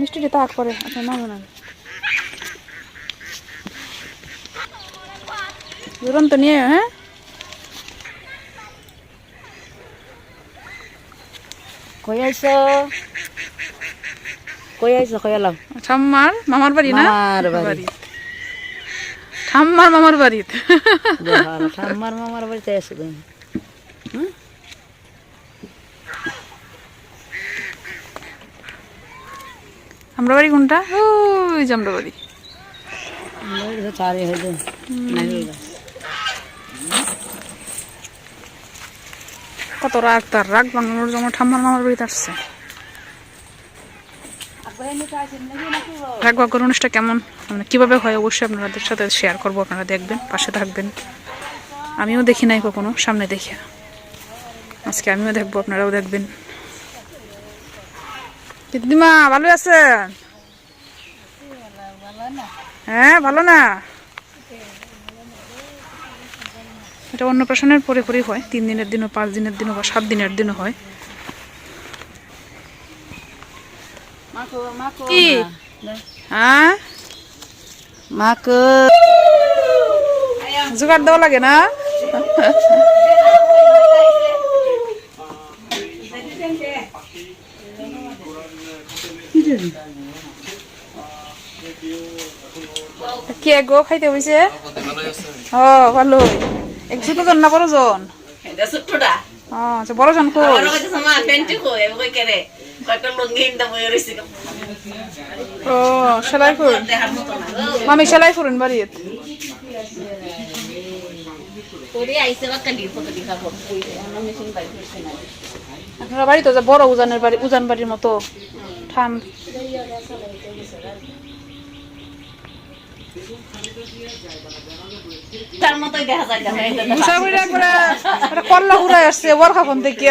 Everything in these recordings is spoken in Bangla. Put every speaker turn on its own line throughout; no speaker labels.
মিষ্টিটা তাক করে আপনার নামে না দুরন্ত নিয়ে হ্যাঁ
কই আইছো কই এলাম
ঠাম্মার মামার বাড়ি না
মামার বাড়ি
ঠাম্মার মামার বাড়ি
ঠাম্মার মামার বাড়িতে এসে তুমি
আমরা বাড়ি কোনটা ওই যে আমরা বাড়ি
তারি হয়ে যায়
কত রাগ তার রাগ বাংলার জন্য ঠাম্মার মামার বাড়িতে আসছে রাগ বাগ্যর অনুষ্ঠানটা কেমন মানে কীভাবে হয় অবশ্যই আপনাদের সাথে শেয়ার করবো আপনারা দেখবেন পাশে থাকবেন আমিও দেখি নাই কখনো সামনে দেখে আজকে আমিও দেখবো আপনারাও দেখবেন দিদিমা ভালো আছেন হ্যাঁ ভালো না এটা অন্নপ্রাশনের পরে পরেই হয় 3 দিনের দিনও 5 দিনের দিনও বা 7 দিনের দিনও হয় কি হ্যাঁ
মাকে
জোগাড় দেওয়া লাগে না কে গো খাইতে হইছে ও ভালো একশো তো জন না বড় জন আচ্ছা বড় জন কই ও সেলাই কই মামি সেলাই করুন বাড়িতে আপনারা বাড়ি তো বড় উজানের বাড়ি উজান বাড়ির মতো ঠান কল্লা ঘুরাই আসছে বরখা ফোন থেকে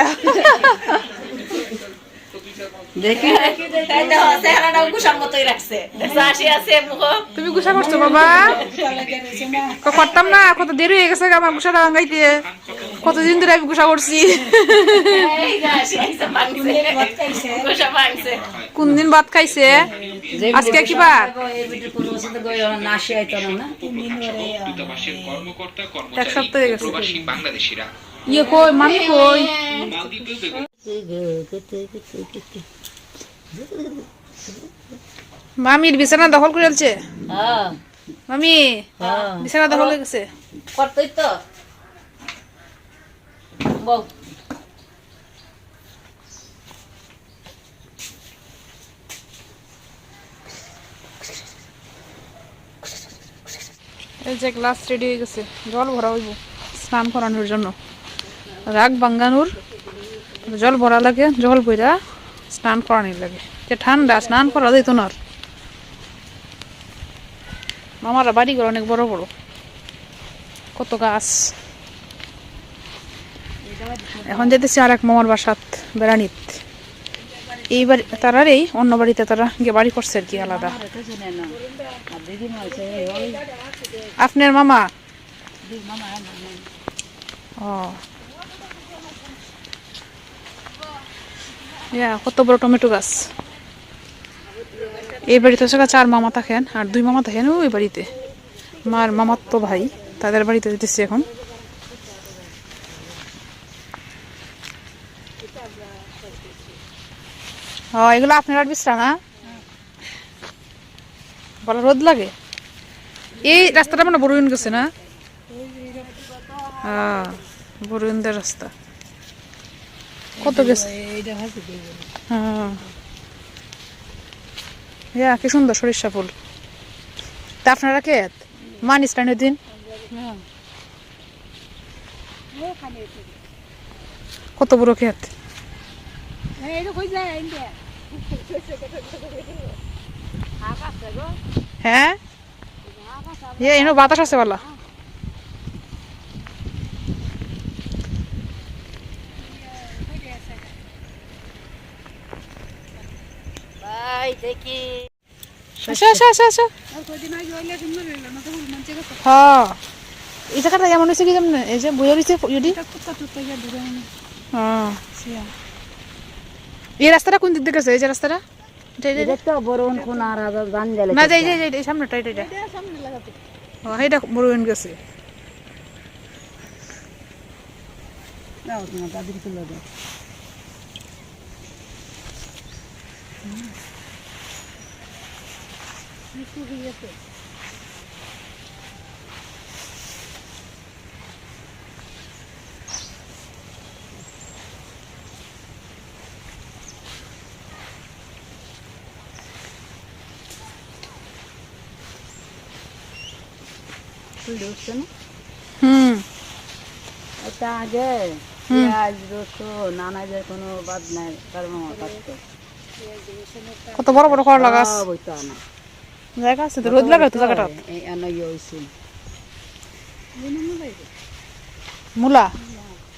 তুমি গুছা করছো বাবা করতাম না কত দেরি হয়ে গেছে আমার গুছাটা ভাঙাইতে কতদিন ধরে আমি গুছা করছি কোন দিন ভাত খাইছে আজকে কি বার এক সপ্তাহ হয়ে গেছে ইয়ে কই মামি কই মামির বিছানা দখল করে ফেলছে মামি বিছানা দখল হয়ে গেছে
করতেই তো বল
এই যে গ্লাস রেডি হয়ে গেছে জল ভরা হইব স্নান করানোর জন্য রাগ ভাঙ্গানোর জল ভরা লাগে জল বইরা স্নান করানোর লাগে যে ঠান্ডা স্নান করা যেত না মামারা বাড়িঘর অনেক বড় বড় কত গাছ এখন যেতেছি আর এক মামার বাসাত বেড়ানিত এই বাড়ি তারার এই অন্য বাড়িতে তারা গিয়ে বাড়ি করছে আর কি আলাদা আপনার মামা ও কত বড় টমেটো গাছ এই বাড়িতে 4 মামা থাকেন আর 2 মামা থাকেন ওই বাড়িতে মার মামার তো ভাই তাদের বাড়িতে যেতেছি এখন এগুলো আপনার বিশ্রা না বড় রোদ লাগে এই রাস্তাটা মানে বড়ুইন গেছে না বড়ুইনদের রাস্তা কত গেছে হ্যাঁ কি সুন্দর সরিষা ফুল তা আপনারা ক্ষেত মানিস টানের দিন কত বড় ক্ষেত হ্যাঁ এনে বাতাস আছে বলা
দেখি
আসা আসা আসা আসা হ্যাঁ এই জায়গাটা এমন হয়েছে কি যেমন এই যে বইয়া রয়েছে এই রাস্তাটা কোন দিক থেকে আছে এই যে রাস্তাটা
এটা তো বরণ কোন আর গান জ্বালে
না যাই যাই যাই সামনেটা এটা এটা বড় হয়ে গেছে
নাও তোমার দাদির তুলে দাও
হুম
এটা আগে পেঁয়াজ রসুন নানাজের কোনো বাদ নাই কারণ কাটতো
কত বড় বড় করলা গাছ
বইতো না
জায়গা আছে তো রোদ লাগে তো জায়গাটা
এই আনাই হইছে
মূলা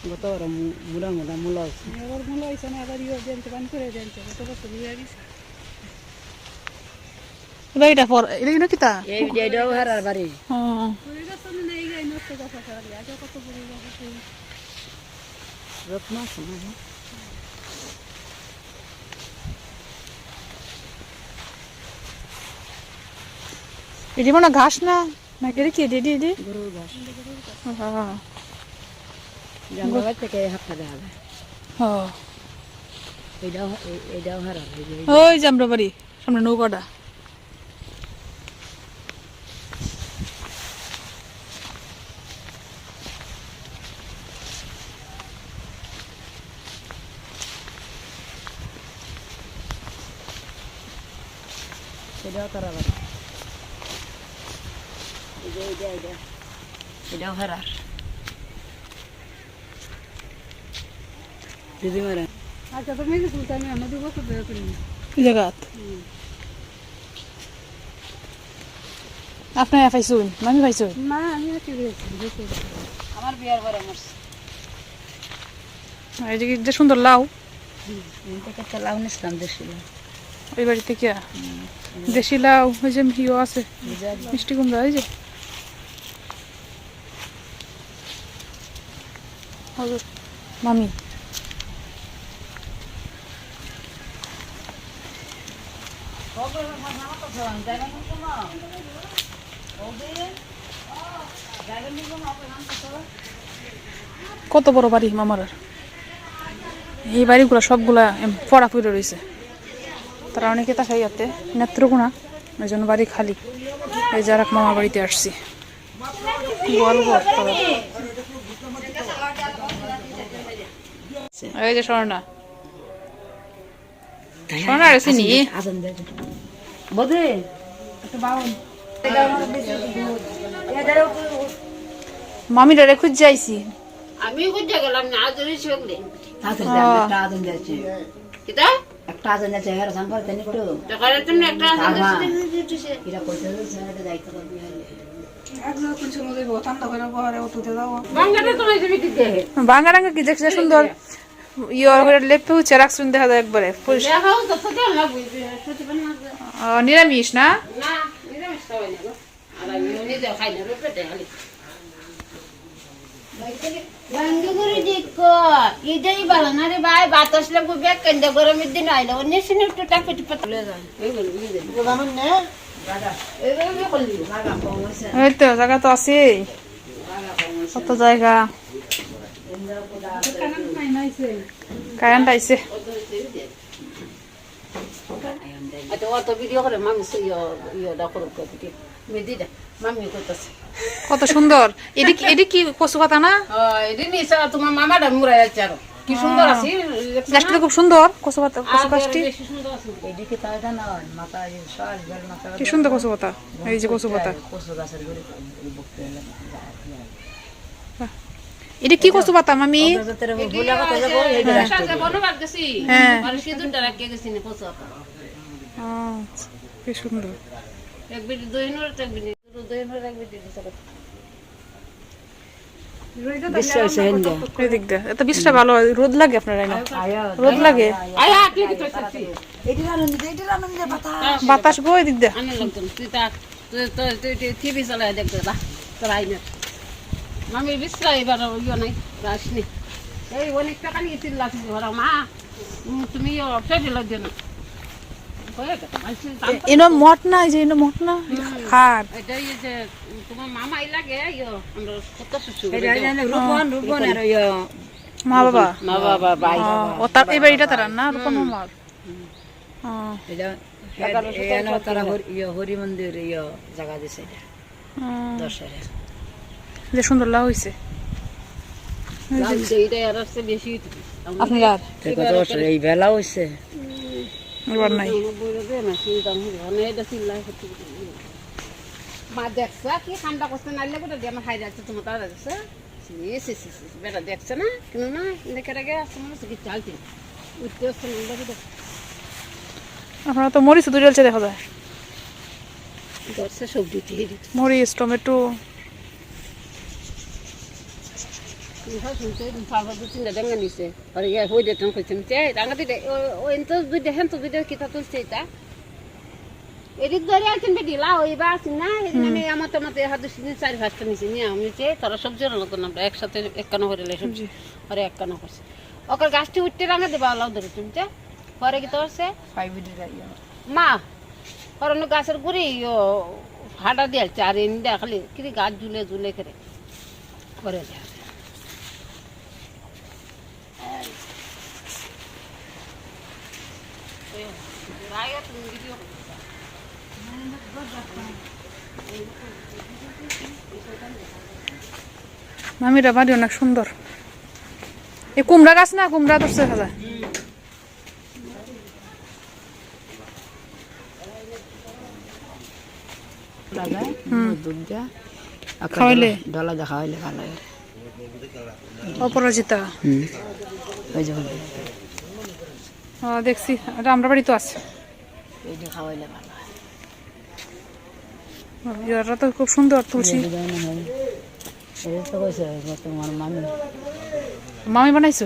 গত ওরা মুলা মুলা মুলা হইছে
এটা পর এটা কিতা
এই যেটাও হারার বাড়ি
হ্যাঁ
রত্ন সময়
এটি মনে হয় ঘাস না নাকি এটা কি এটি এটি
গরুর ঘাস
হ্যাঁ
জঙ্গলের থেকে হাতটা দেখা যায়
হ্যাঁ
এটাও হারার
ওই যে আমরা বাড়ি সামনে নৌকাটা
এটাও তারা বাড়ি এটাও হারার দিদি মারা আচ্ছা তো মেয়ে শুনতে আমি আমার 2 বছর ধরে করি
এই জায়গাত আপনি পাইছুন মামি পাইছুন
না আমি আছি আমার বিয়ার পরে আমার
এই যে সুন্দর লাউ
থেকে লাউ নিছিলাম দেশি
ওই বাড়ি থেকে দেশি লাউ ওই যে ইয়ে আছে মিষ্টি কুমড়া ওই যে মামি কত বড় বাড়ি মামার এই বাড়িগুলো সবগুলা পড়া পড়ে রয়েছে তারা অনেকে তাকাই যাতে নেত্রকোনা ওই জন্য বাড়ি খালি এই যারা মামার বাড়িতে আসছি এই যে স্বর্ণা স্বর্ণা রেছি নি
বোধে
মামিরা রে খুঁজ যাইছি
আমি খুঁজে গেলাম না আদরি চোখলে
একটা আদন যাচ্ছে
কিতা
একটা আদন যাচ্ছে এরা সাম্পার তেনি তো
টাকার তুমি একটা আদরি দিতেছে
এরা কইতে এটা দায়িত্ব করবি
বাংলাটা তো তুমি কি দেখে
বাঙ্গারাঙ্গা কি দেখছে সুন্দর ইয়ে লেপে হচ্ছে রাখছুন দেখা যায় একবারে
দেখাও তো তো না বুঝবে সত্যি বানা
নিরামিষ না
না নিরামিষ খাওয়াই না গো। আর আমি নিজে খাই না রূপে খালি বাঙ্গুরি দেখো ইদাই ভালো না রে ভাই বাতাস লাগবে ব্যাগ কেন্দ্র গরমের দিন আইলো অন্য সিনে একটু টাকা টিপা তুলে যায় এইগুলো জানেন না দাদা এইগুলো করলি লাগা কমছে
এই তো জায়গা তো আছে কত জায়গা কারেন্ট আইছে
আচ্ছা অত ভিডিও করে মামি ইয়ে ডাকর করতে মেদিটা মামি করতেছে
কত সুন্দর এটি কি কচু পাতা না
এদিন নিসা তোমার মামাটা মুড়াই আছে আর কি সুন্দর আছে
গাছটা খুব সুন্দর কচু পাতা কচু গাছটি
বেশি সুন্দর আছে
এদিকে তাইটা না মাথা সর বেল মাথা
কি সুন্দর কচু পাতা এই যে কচু পাতা
কসু গাছের গড়ি বকতে
এটি কি কচু পাতা মামি
তেরে ভুলা কথা যাব এইটা
সাথে বনবাদ গেছি
হ্যাঁ।
আর সিঁদুরটা রাখিয়ে গেছি না পোষা
আচ্ছা, কি সুন্দর
এক বিটি দই নর এক বিটি দই নর এক বিটি দিছে
বিশ্ব হইছে হেন্দা
এই দিক দিয়ে এত বৃষ্টিটা ভালো হয়, রোদ লাগে আপনার না
আয়া
রোদ লাগে
আয় আটকে কি তোছে
এইটা রানুন যে বাতা
বাতাস গো এই দিক দিয়ে
আনে লাগতো তুই তা তুই টিভি চালায় দেখতে দা তোর আইনে মামি বিশ্রা এবার ইয়ে নাই আসনি এই অনেক টাকা নিয়ে চিল্লাছি ওরা মা তুমি ফেটে লাগছে না হয়ে গেছে মানুষের
এনো মঠ না, এই যে এনো মঠ না খাট।
এটা এই যে তোমার মামা লাগে আমরা কত শ্বশুর
রূপন আর
মা বাবা
মা বাবা ভাই
ও তার এই বাড়িটা তারা না রূপন মামার।
তারা হরি মন্দির জায়গা দিছে দশের
যে সুন্দর লাভ হয়েছে
এইটা আর আসছে বেশি
আপনার
এই বেলা হয়েছে
এবার নাই।
মা দেখছা কি ঠান্ডা করছে নাইলে গোটা দিয়ে আমার হাই যাচ্ছে তোমার তারা দেখছে বেটা দেখছে না কিন্তু না দেখে রেখে আসছে মনে হচ্ছে কি চালছে উঠতে আসছে না
আপনারা তো মরিচ দুই ডালছে দেখা যায়,
ধরছে সবজি দিয়ে দিত
মরিচ টমেটো।
চিন্তা ডাঙ্গা নিছে আর ইয়া হয়ে যেতাম করছেন ডাঙ্গা দিতে ওই তো দুইটা হ্যাঁ তো দুইটা কিতা তুলছে এটা এদিক ধরে আছেন বেটি লাও এবার আছেন না এদিন আমি আমার তো মতো হাত দিন 4-5টা নিচে নিয়ে আমি তারা সবজি রান্না করলাম আমরা একসাথে একখানা করে সবজি আর একখানা করছে ওকে গাছটি উঠতে রাঙা দেবা লাউ ধরে শুনছে পরে কি তোরছে মা পরে গাছের গুড়ি ফাটা দিয়ে চার এনে দেয়া খালি কি গাছ ঝুলে ঝুলে করে করে দেয়া
মামিরা বাড়ি অনেক সুন্দর। এই কুমড়া গাছ না, কুমড়া ধরছে দেখা যায়। খাওয়াইলে
ডলা দেখা হইলে ভালো
অপরাজিতা দেখছি, এটা আমরা বাড়ি তো আছে।
এইটা খাওয়াইলে ভালো
ইয়ারা তো খুব সুন্দর তুলসী।
তোমার মামি
মামি বানাইছো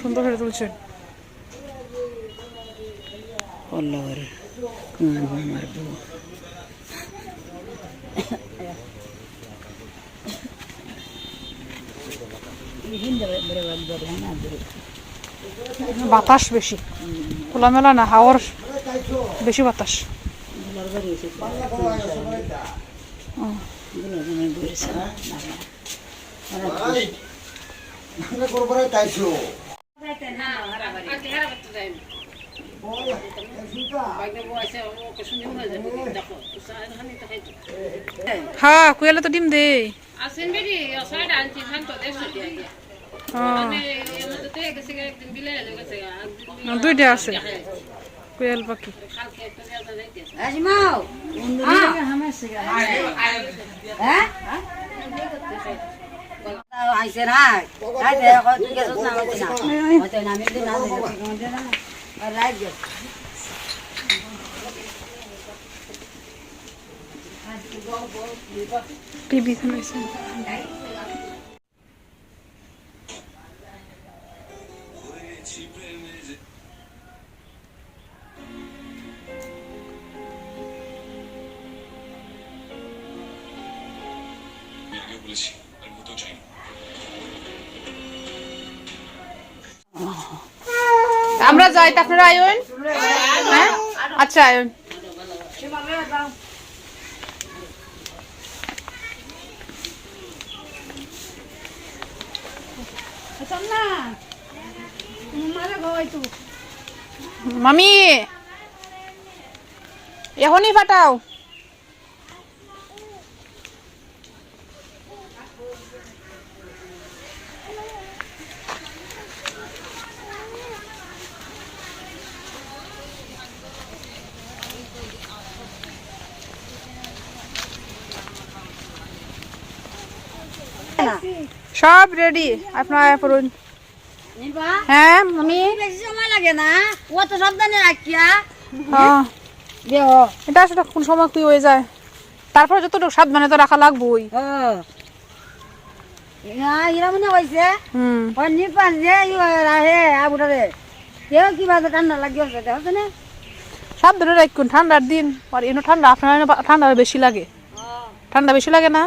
সুন্দর করে তুলছে।
আমার বউ
বাতাস বেশি, খোলামেলা না, হাওয়ার বেশি বাতাস। হ্যাঁ কুয়ালে তো ডিম দে।
আসেন বেরি সাইড আনছি ধান তো দেখছো দিয়ে মানে আমাদের তো গেছে একদিন বিলে গেছে
দুইটা আছে কুয়াল পাখি।
কালকে একটা জায়গা যাইতেছে
আজমাও হ্যাঁ আইছে না আইছে তুই গেছস না হইছে না হইছে না আমি দিন না দিন না আর রাইট গে
টিভি শুনেছি। আমরা যাই, আপনারা আইন। হ্যাঁ আচ্ছা আইন। মামি এখনই পাঠাও। সব রেডি, আপনারা পড়ুন। হ্যাঁ মামি
বেশি সময় লাগে না ও তো সাবধানে রাখিয়া
হ্যাঁ
দেহ
এটা আসলে কোন সময় কি হয়ে যায়, তারপর যতটুকু সাবধানে তো রাখা লাগবোই।
ইরা মনে হয়েছে নিপাল যে রাহে আবুটারে কেউ কিবা ঠান্ডা লাগিয়েছে দেখো না
সাবধানে রাখুন, ঠান্ডার দিন আর এনে ঠান্ডা, আপনার ঠান্ডা বেশি লাগে, ঠান্ডা বেশি লাগে না?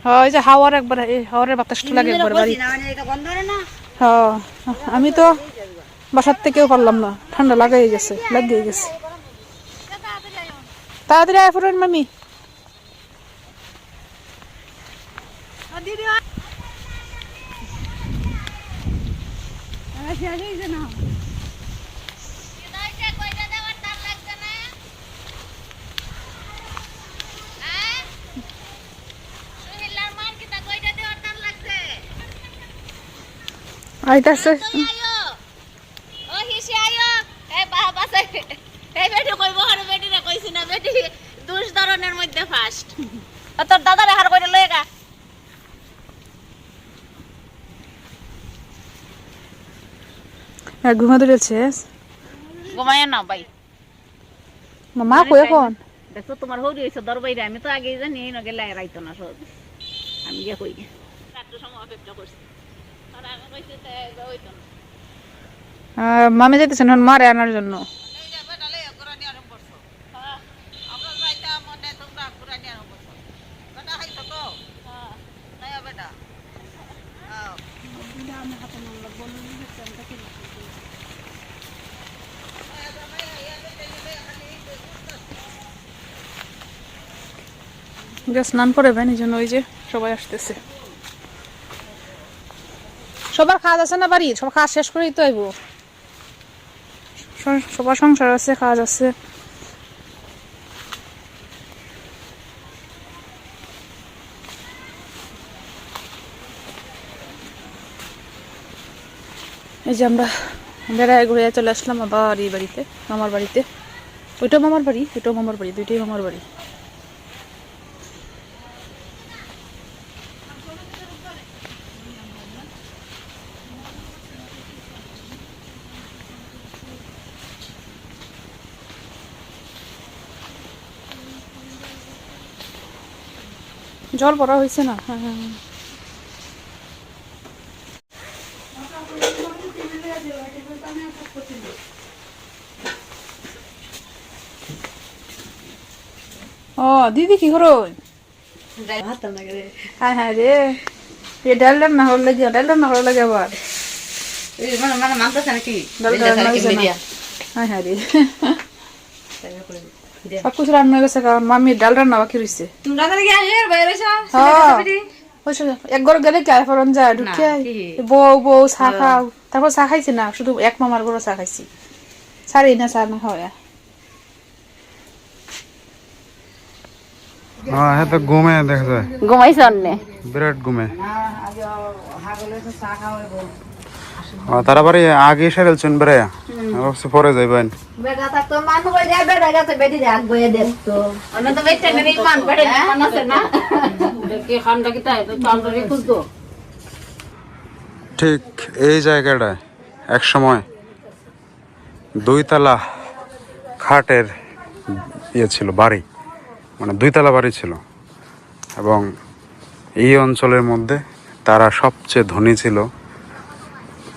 হ্যাঁ, এই যে হাওয়ার একবার হাওয়ারের বাতাসটা লাগে একবার বাড়ি। হ্যাঁ আমি তো বাসার থেকেও পারলাম না, ঠান্ডা লাগিয়ে গেছে। তাড়াতাড়ি আয় ফুরেন মামি। আইতাছে
তোর দাদারে হার করে লয়ে গা
ঘুমা ধরেছে।
ঘুমায় না ভাই।
মামা কই এখন?
দেখো তোমার হৌরি হয়েছে দরবাইরে, আমি তো আগেই জানি এই নগে লাই রাইতো না সব, আমি গিয়ে কই একটু সময় অপেক্ষা করছি। আর আমি কইছি হইতো না।
মামি যাইতেছেন এখন মারে আনার জন্য। স্নান করবেন, এই জন্য ওই যে সবাই আসতেছে। সবার কাজ আছে না বাড়ির, সব কাজ শেষ করেই তো আইব। সবার সংসার আছে, কাজ আছে। এই যে আমরা বেড়ায় ঘুরে চলে আসলাম আবার এই বাড়িতে, মামার বাড়িতে। ওইটাও মামার বাড়ি, এটাও মামার বাড়ি, দুইটাই মামার বাড়ি। জল পড়া হয়েছে না? হ্যাঁ হ্যাঁ হ্যাঁ। ও দিদি কি করো? হ্যাঁ হ্যাঁ রে, এ ডাল রান্না হওয়ার লাগে, ডাল রান্না হওয়ার লাগে আবার
মানে মানতেছে নাকি?
হ্যাঁ হ্যাঁ রে, সব কিছু রান্না হয়ে গেছে। কারণ মামি ডাল রান্না বাকি রয়েছে। এক ঘর গেলে কি ফরন যায় ঢুকে বউ বউ চা খাও, তারপর চা খাইছি না, শুধু এক মামার ঘরে চা খাইছি। সারি না চা না হয়।
হ্যাঁ তো ঘুমে দেখা যায়,
ঘুমাইছে অন্যে
বিরাট ঘুমে। তারা বাড়ি আগে সেরেলছেন বেড়াইয়া, অবশ্য পরে যাইবেন।
বেটা থাকতো মান কই যায়, বেটা গেছে বেটি রাগ বয়ে দেখতো অন্য তো বেটা নেই মান বেটা মান আছে না দেখি খানটা কি তাই তো চালরে খুঁজতো।
ঠিক এই জায়গাটায় এক সময় দুইতলা খাটের ইয়ে ছিল, বাড়ি, মানে দুইতলা বাড়ি ছিল। এবং এই অঞ্চলের মধ্যে তারা সবচেয়ে ধনী ছিল।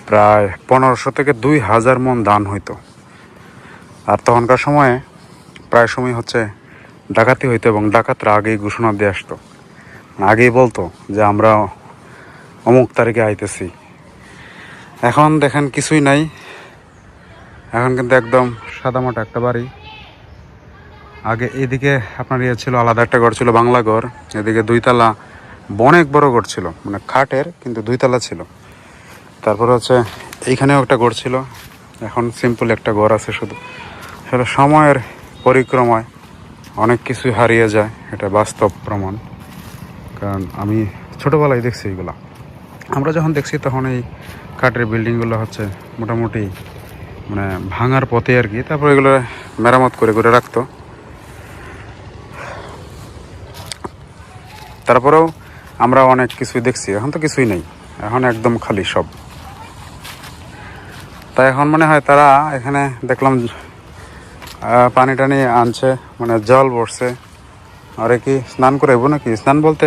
প্রায় 1500 থেকে 2000 মণ ধান হইতো। আর তখনকার সময়ে প্রায় সময় হচ্ছে ডাকাতি হইতো, এবং ডাকাতরা আগেই ঘোষণা দিয়ে আসতো, আগেই বলতো যে আমরা অমুক তারিখে আইতেছি। এখন দেখেন কিছুই নাই, এখন কিন্তু একদম সাদামাটা একটা বাড়ি। আগে এদিকে আপনার ইয়ে ছিল, আলাদা একটা ঘর ছিল, বাংলা ঘর। এদিকে দুইতলা অনেক বড় ঘর ছিল, মানে খাটের, কিন্তু দুইতলা ছিল। তারপর হচ্ছে এইখানেও একটা ঘর ছিল। এখন সিম্পল একটা ঘর আছে শুধু। সেটা সময়ের পরিক্রমায় অনেক কিছুই হারিয়ে যায়, এটা বাস্তব প্রমাণ। কারণ আমি ছোটোবেলায় দেখছি এগুলো। আমরা যখন দেখছি তখন এই কাঠের বিল্ডিংগুলো হচ্ছে মোটামুটি মানে ভাঙার পথে আর কি। তারপর এগুলো মেরামত করে করে রাখতো। তারপরেও আমরা অনেক কিছুই দেখছি, এখন তো কিছুই নেই, এখন একদম খালি সব। তাই এখন মনে হয় তারা এখানে দেখলাম পানি টানি আনছে, মানে জল পড়ছে। আর কি স্নান করাইব নাকি? স্নান বলতে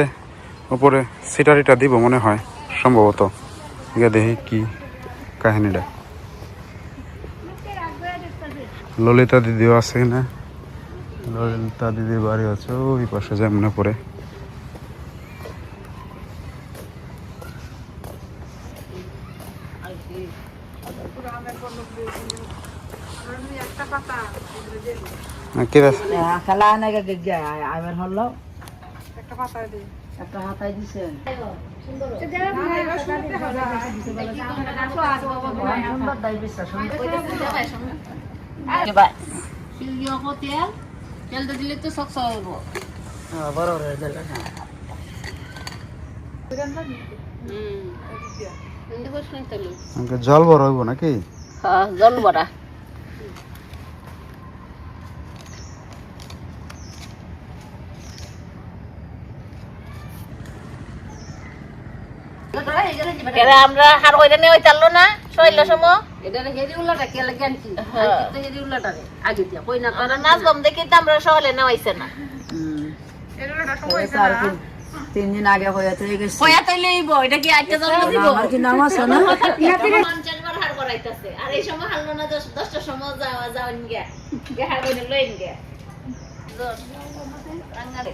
উপরে সিটারিটা দিব মনে হয়, সম্ভবত। গিয়ে দেখি কি কাহিনীটা। ললিতা দিদিও আছে না, ললিতা দিদির বাড়ি আছে ওই পাশে, যায় মনে পড়ে। কি রে?
খেলা নাকি গিয়ে আবার হলো একটা হাতায় দিছে সুন্দর দাই বিশ্বাস
তেল দিলে তো শক্ত হইব।
বড় হয়ে গেল
জল বড় হইব নাকি?
জল বড়া আমরা হার কইরা নেই চাললো না শৈল সময়
এটা হেরি উল্লাটা কে লাগে আনছি তো হেরি উল্লাটা আগে দিয়া কই না
আমরা নাচ গম দেখি তো আমরা সহলে নেওয়াইছে না
3 দিন আগে হয়েছে গেছে
কয়া তৈলে হইব এটা কি আইতে জল দিব
আমার কি নাম আছে না
50 বার হার করাইতাছে আর এই সময় হারলো না 10টার সময় যাওয়ান গিয়া হার কইরা লইন গিয়া রাঙ্গারে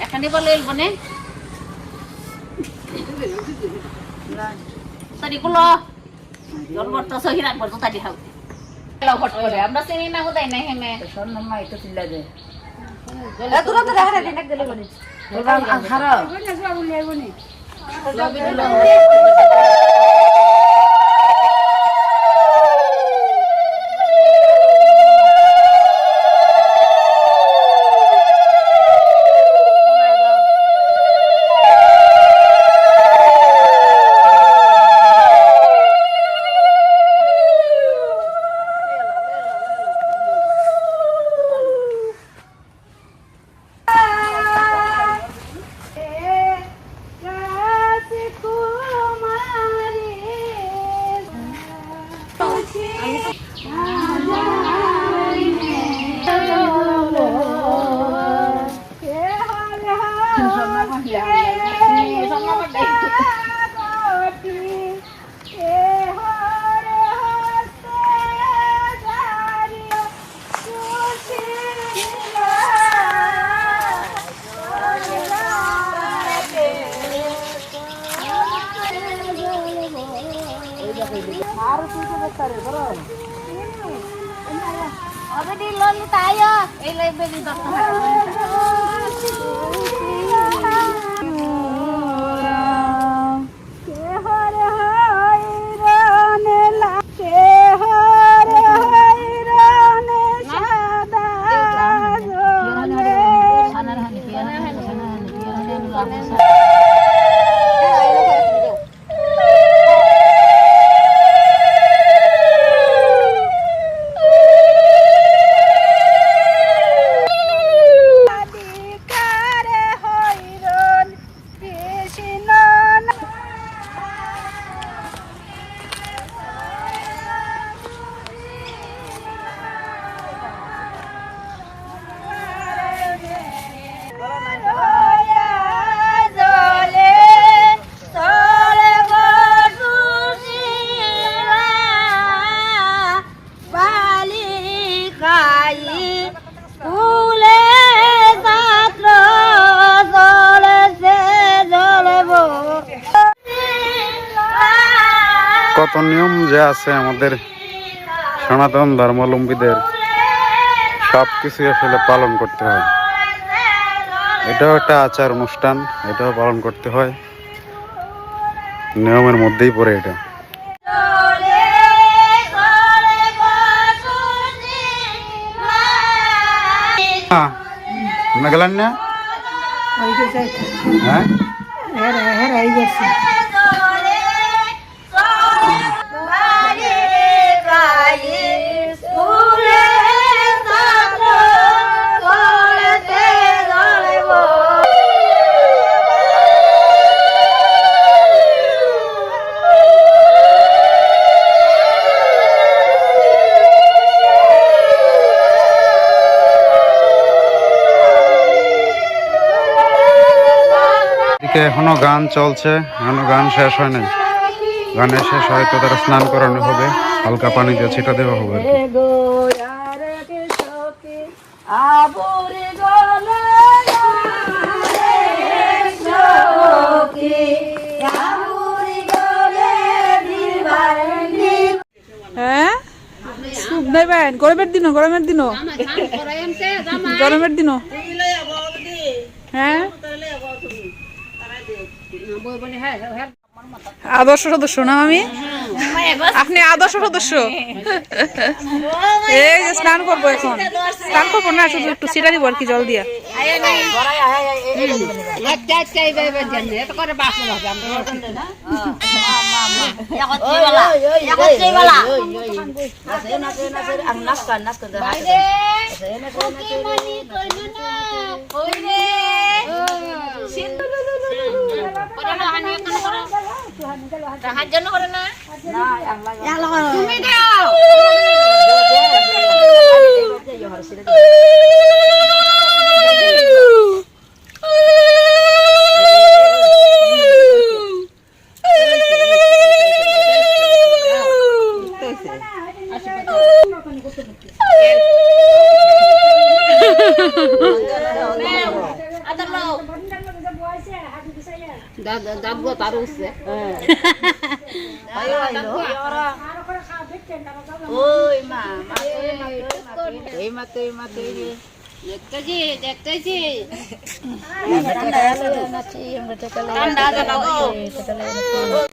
এখানে বলে বনে তারিগুলো জল বর্তা সহি রাখবো তো তারি খাও হট করে আমরা চিনি না কোথায় নাই হেমে
সম্মান না একটু চিল্লা দে
তোরা তো দেখা রে নাক দিলে বনে
তোরা খারাপ
Apa di loli tayo? Lebe di
কত নিয়ম যে আছে আমাদের সনাতন ধর্মাবলম্বীদের, সব কিছু আসলে পালন করতে হয়। এটাও একটা আচার অনুষ্ঠান, এটাও পালন করতে হয়, নিয়মের মধ্যেই পড়ে এটা। আপনার গেলেন না? হ্যাঁ এখনো গান চলছে, এখনো গান শেষ হয় নাই। গানের শেষ হয়তো তারা স্নান করানো হবে, হালকা পানি দিয়ে ছিটা দেওয়া হবে।
আবরে গলা
খায় গরমের দিনও গরমের দিনও
আমার ধান করাই আনছে জামা
গরমের দিনও হ্যাঁ
বই বনে হ্যাঁ হ্যাঁ
আদর্শ সদস্য না আমি আপনি আদর্শ সদস্য এই যে স্নান করবো এখন স্নান করবো না শুধু একটু সিটা দিব আর কি জল দিয়া
একটা একটা এইভাবে জানি এত করে বাসন হবে আমরা বাইরে কি মানি কইলো না কই রে সিন্ধু করে না হানি কোন করে রাহাত জন্য করে না তুমি দাও দাদু তার উঠছে দেখতেছি দেখতেছি ঠান্ডা